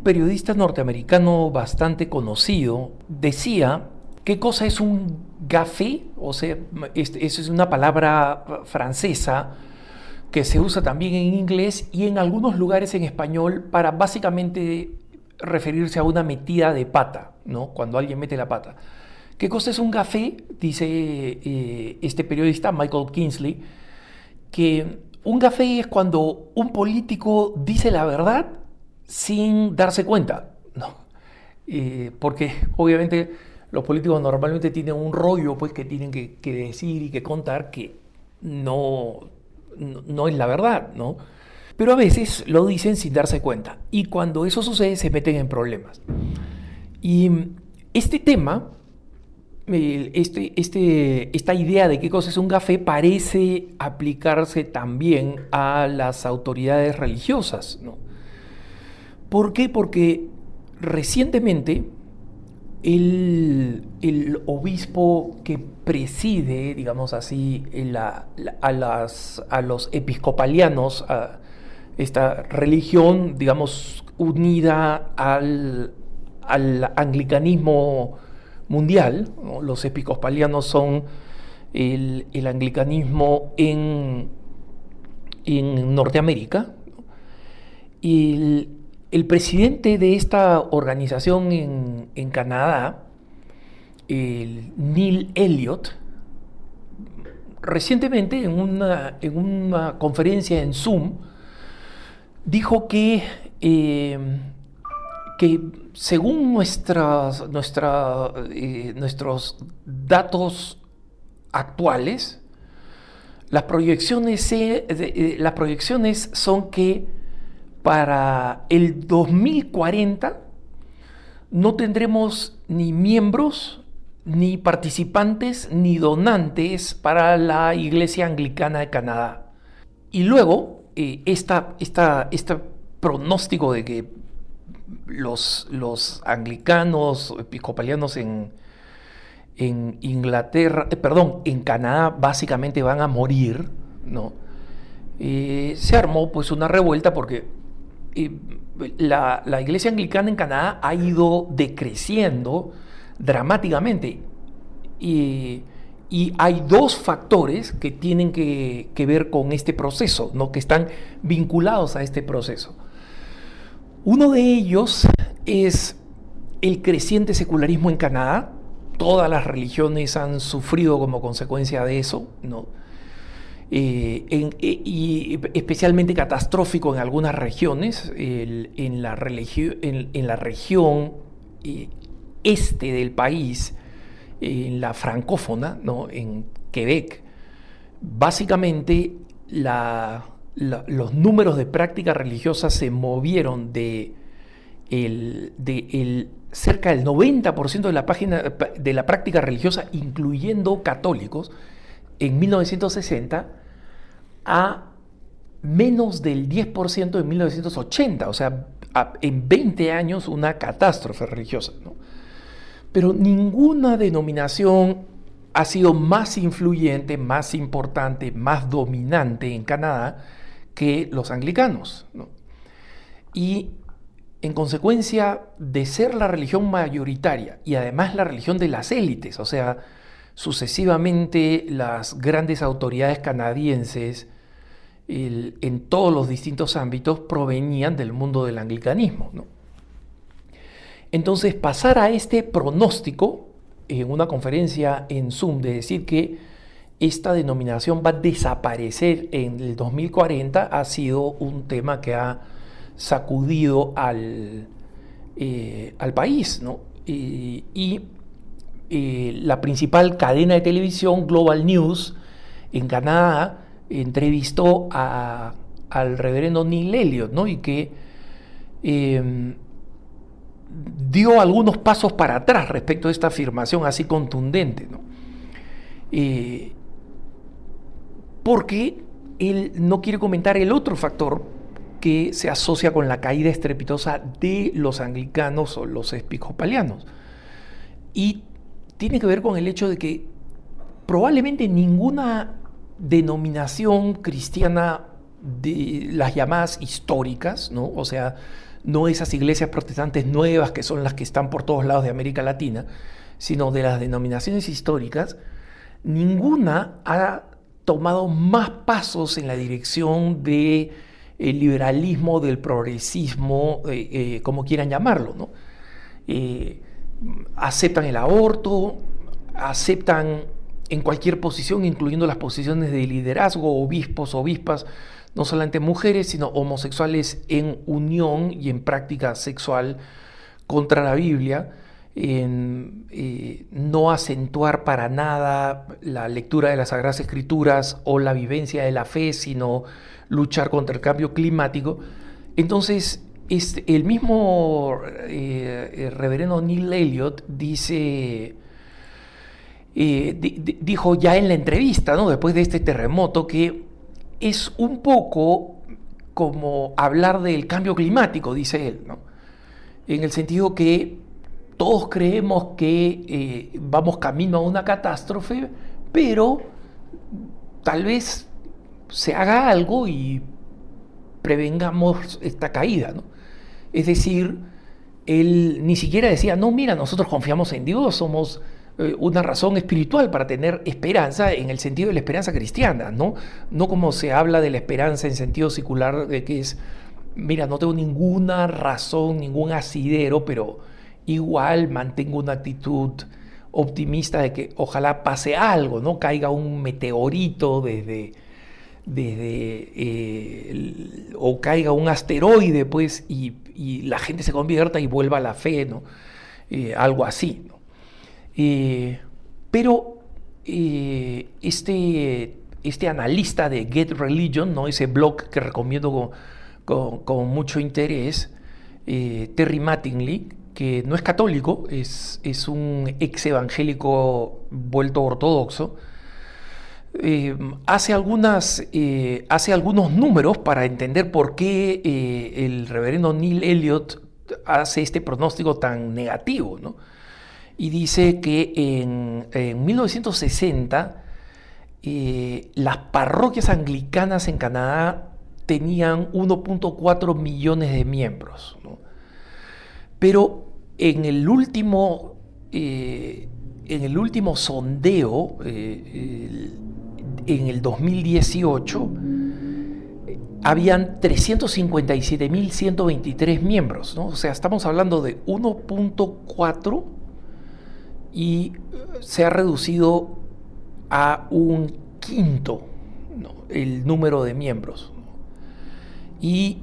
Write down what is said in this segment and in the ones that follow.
periodista norteamericano bastante conocido decía qué cosa es un gafé, o sea, eso es una palabra francesa que se usa también en inglés y en algunos lugares en español para básicamente referirse a una metida de pata, ¿no? Cuando alguien mete la pata. ¿Qué cosa es un gafé? Dice este periodista, Michael Kingsley, que un gafé es cuando un político dice la verdad sin darse cuenta, ¿no? Porque obviamente los políticos normalmente tienen un rollo pues, que tienen que decir y que contar que no es la verdad, ¿no? Pero a veces lo dicen sin darse cuenta y cuando eso sucede se meten en problemas. Y este tema, esta idea de qué cosa es un gafé parece aplicarse también a las autoridades religiosas, ¿no? ¿Por qué? Porque recientemente el obispo que preside, digamos así, a los episcopalianos, a esta religión, digamos, unida al anglicanismo mundial, ¿no? Los episcopalianos son el anglicanismo en Norteamérica, ¿no? Y el presidente de esta organización en Canadá, el Neil Elliott, recientemente en una conferencia en Zoom, dijo que según nuestros datos actuales, las proyecciones son que para el 2040 no tendremos ni miembros, ni participantes, ni donantes para la Iglesia Anglicana de Canadá. Y luego, este pronóstico de que los anglicanos, episcopalianos en Inglaterra, en Canadá básicamente van a morir, ¿no? Se armó pues una revuelta porque la iglesia anglicana en Canadá ha ido decreciendo dramáticamente y hay dos factores que tienen que ver con este proceso, ¿no? Que están vinculados a este proceso. Uno de ellos es el creciente secularismo en Canadá. Todas las religiones han sufrido como consecuencia de eso, ¿no? Y especialmente catastrófico en algunas regiones, en la región este del país, en la francófona, ¿no? En Quebec, básicamente los números de práctica religiosa se movieron de cerca del 90% de la práctica religiosa, incluyendo católicos, en 1960 a menos del 10% en 1980, o sea, en 20 años una catástrofe religiosa, ¿no? Pero ninguna denominación ha sido más influyente, más importante, más dominante en Canadá que los anglicanos, ¿no? Y en consecuencia de ser la religión mayoritaria y además la religión de las élites, o sea, sucesivamente las grandes autoridades canadienses en todos los distintos ámbitos provenían del mundo del anglicanismo, ¿no? Entonces, pasar a este pronóstico en una conferencia en Zoom de decir que esta denominación va a desaparecer en el 2040 ha sido un tema que ha sacudido al país, ¿no? La principal cadena de televisión, Global News, en Canadá, entrevistó al reverendo Neil Elliott, ¿no? Y que dio algunos pasos para atrás respecto a esta afirmación así contundente, ¿no? Porque él no quiere comentar el otro factor que se asocia con la caída estrepitosa de los anglicanos o los episcopalianos. Y tiene que ver con el hecho de que probablemente ninguna denominación cristiana de las llamadas históricas, ¿no? O sea, no esas iglesias protestantes nuevas que son las que están por todos lados de América Latina, sino de las denominaciones históricas, ninguna ha tomado más pasos en la dirección del liberalismo, del progresismo, como quieran llamarlo, ¿no? Aceptan el aborto, aceptan en cualquier posición, incluyendo las posiciones de liderazgo, obispos, obispas, no solamente mujeres, sino homosexuales en unión y en práctica sexual contra la Biblia, no acentuar para nada la lectura de las Sagradas Escrituras o la vivencia de la fe, sino luchar contra el cambio climático. Entonces, el mismo reverendo Neil Elliott dijo ya en la entrevista, ¿no?, después de este terremoto, que es un poco como hablar del cambio climático, dice él, ¿no? En el sentido que todos creemos que vamos camino a una catástrofe, pero tal vez se haga algo y prevengamos esta caída, ¿no? Es decir, él ni siquiera decía, no, mira, nosotros confiamos en Dios, somos una razón espiritual para tener esperanza en el sentido de la esperanza cristiana, ¿no? No como se habla de la esperanza en sentido secular, de que es, mira, no tengo ninguna razón, ningún asidero, pero igual mantengo una actitud optimista de que ojalá pase algo, ¿no? Caiga un meteorito o caiga un asteroide, pues, y la gente se convierta y vuelva a la fe, ¿no? Algo así, ¿no? Pero este analista de Get Religion, ¿no?, ese blog que recomiendo con mucho interés, Terry Mattingly, que no es católico, es un ex evangélico vuelto ortodoxo, hace algunos números para entender por qué el reverendo Neil Elliott hace este pronóstico tan negativo, ¿no? Y dice que en 1960 las parroquias anglicanas en Canadá tenían 1.4 millones de miembros, ¿no? Pero en el último sondeo, en el 2018, habían 357.123 miembros, ¿no? O sea, estamos hablando de 1.4 y se ha reducido a un quinto, ¿no?, el número de miembros, ¿no? Y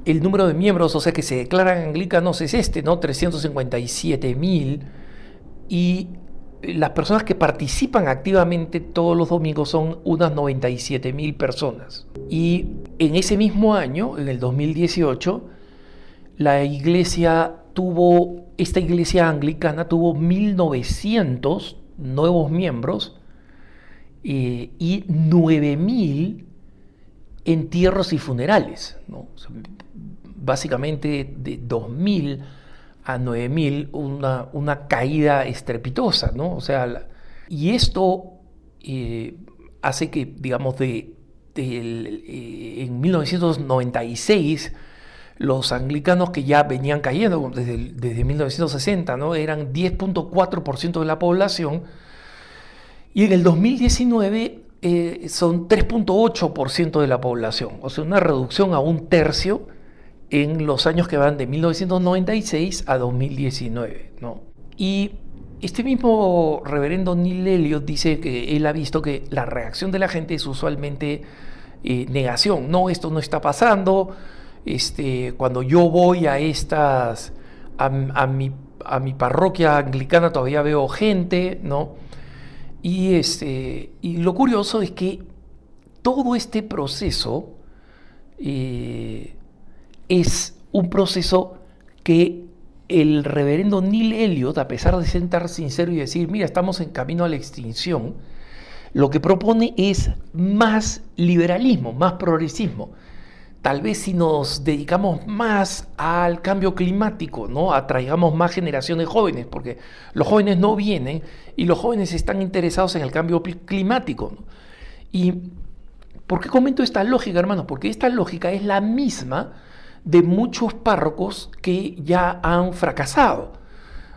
el número de miembros, o sea, que se declaran anglicanos es ¿no? 357.000, y las personas que participan activamente todos los domingos son unas 97.000 personas. Y en ese mismo año, en el 2018, esta iglesia anglicana tuvo 1.900 nuevos miembros y 9.000 entierros y funerales, ¿no? O sea, básicamente de 2.000 a 9.000, una caída estrepitosa, ¿no? O sea, y esto hace que, digamos, en 1996, los anglicanos, que ya venían cayendo desde 1960, ¿no?, eran 10.4% de la población, y en el 2019 son 3.8% de la población, o sea, una reducción a un tercio en los años que van de 1996 a 2019, ¿no? Y este mismo reverendo Neil Elliott dice que él ha visto que la reacción de la gente es usualmente negación. No, esto no está pasando. Cuando yo voy a mi parroquia anglicana todavía veo gente, ¿no? Y lo curioso es que todo este proceso es un proceso que el reverendo Neil Elliott, a pesar de ser tan sincero y decir, mira, estamos en camino a la extinción, lo que propone es más liberalismo, más progresismo. Tal vez si nos dedicamos más al cambio climático, ¿no?, atraigamos más generaciones jóvenes, porque los jóvenes no vienen y los jóvenes están interesados en el cambio climático, ¿no? ¿Y por qué comento esta lógica, hermanos? Porque esta lógica es la misma de muchos párrocos que ya han fracasado.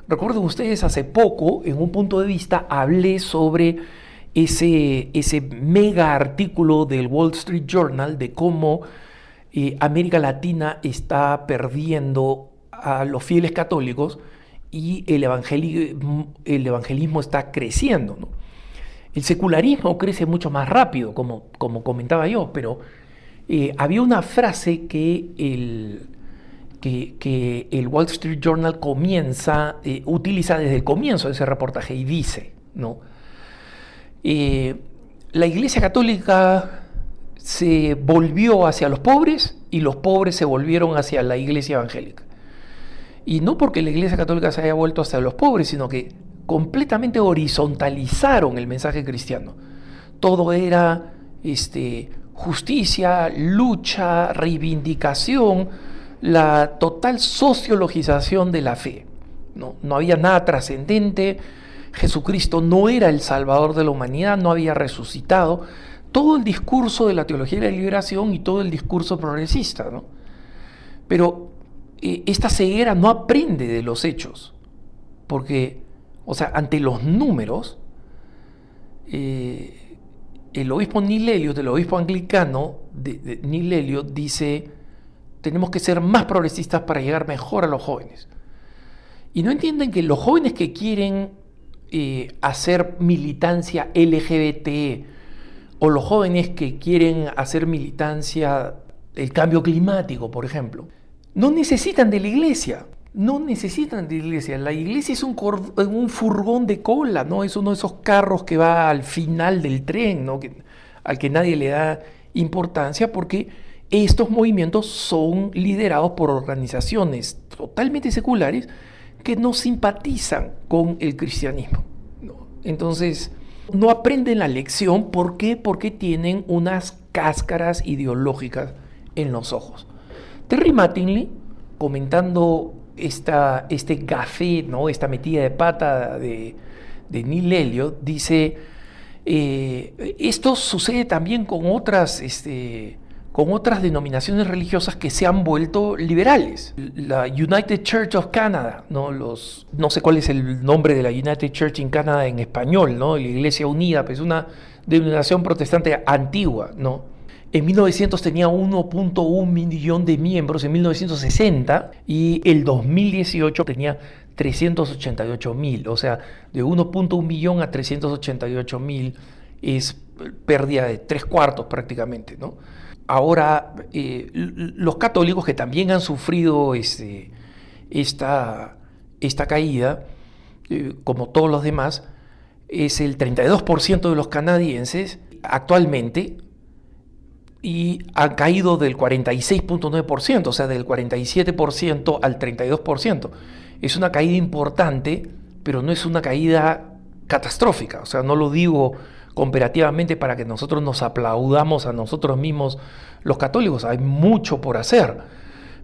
Recuerden ustedes, hace poco, en un punto de vista, hablé sobre ese mega artículo del Wall Street Journal de cómo América Latina está perdiendo a los fieles católicos y el evangelismo está creciendo, ¿no? El secularismo crece mucho más rápido, como comentaba yo, pero había una frase que el Wall Street Journal utiliza desde el comienzo de ese reportaje y dice, ¿no? La Iglesia Católica se volvió hacia los pobres y los pobres se volvieron hacia la Iglesia Evangélica. Y no porque la Iglesia Católica se haya vuelto hacia los pobres, sino que completamente horizontalizaron el mensaje cristiano. Todo era justicia, lucha, reivindicación, la total sociologización de la fe. No había nada trascendente, Jesucristo no era el Salvador de la humanidad, no había resucitado. Todo el discurso de la teología de la liberación y todo el discurso progresista, ¿no? Pero esta ceguera no aprende de los hechos, porque, ante los números, el obispo Neil Elliott, el obispo anglicano Neil Elliott, dice: tenemos que ser más progresistas para llegar mejor a los jóvenes. Y no entienden que los jóvenes que quieren hacer militancia LGBT, o los jóvenes que quieren hacer militancia del cambio climático, por ejemplo, no necesitan de la iglesia. No necesitan de la iglesia. La iglesia es un furgón de cola, ¿no? Es uno de esos carros que va al final del tren, ¿no? Al que nadie le da importancia, porque estos movimientos son liderados por organizaciones totalmente seculares que no simpatizan con el cristianismo, ¿no? Entonces, no aprenden la lección. ¿Por qué? Porque tienen unas cáscaras ideológicas en los ojos. Terry Mattingly, comentando este gafé, ¿no? Esta metida de pata de Neil Elliott, dice: esto sucede también con otras denominaciones religiosas que se han vuelto liberales. La United Church of Canada, ¿no? No sé cuál es el nombre de la United Church in Canada en español, ¿no? La Iglesia Unida, pues una denominación protestante antigua, ¿no? En 1900 tenía 1.1 millón de miembros, en 1960, y el 2018 tenía 388.000. O sea, de 1.1 millón a 388.000 es pérdida de 3/4 prácticamente, ¿no? Ahora, los católicos, que también han sufrido esta caída, como todos los demás, es el 32% de los canadienses actualmente, y han caído del 46.9%, o sea, del 47% al 32%. Es una caída importante, pero no es una caída catastrófica. O sea, no lo digo comparativamente para que nosotros nos aplaudamos a nosotros mismos los católicos. Hay mucho por hacer,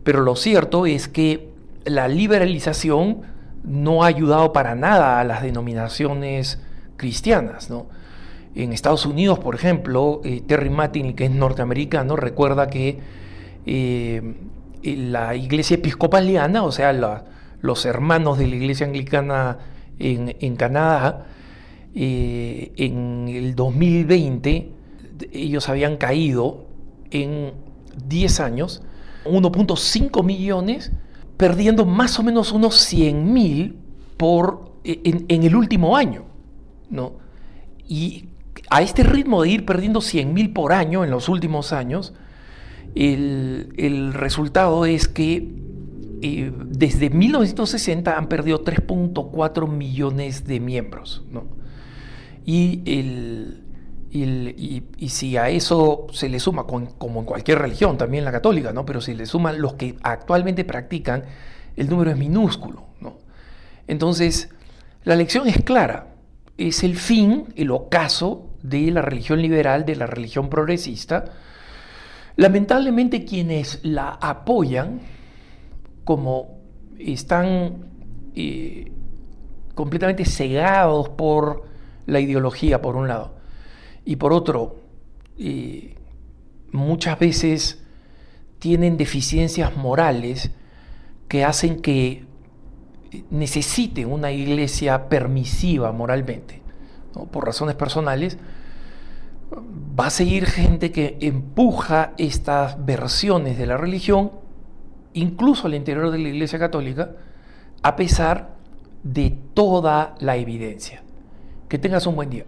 pero lo cierto es que la liberalización no ha ayudado para nada a las denominaciones cristianas, ¿no? En Estados Unidos, por ejemplo, Terry Mattingly, que es norteamericano, recuerda que la iglesia episcopaliana, o sea, los hermanos de la iglesia anglicana en Canadá, en el 2020, ellos habían caído en 10 años 1.5 millones, perdiendo más o menos unos 100.000 en el último año, ¿no? Y a este ritmo de ir perdiendo 100.000 por año en los últimos años, el resultado es que desde 1960 han perdido 3.4 millones de miembros, ¿no? Y si a eso se le suma, como en cualquier religión, también la católica, ¿no? Pero si le suman los que actualmente practican, el número es minúsculo, ¿no? Entonces, la lección es clara. Es el fin, el ocaso de la religión liberal, de la religión progresista. Lamentablemente, quienes la apoyan, como están completamente cegados por la ideología, por un lado, y por otro, muchas veces tienen deficiencias morales que hacen que necesiten una iglesia permisiva moralmente, ¿no? Por razones personales, va a seguir gente que empuja estas versiones de la religión, incluso al interior de la Iglesia Católica, a pesar de toda la evidencia. Que tengas un buen día.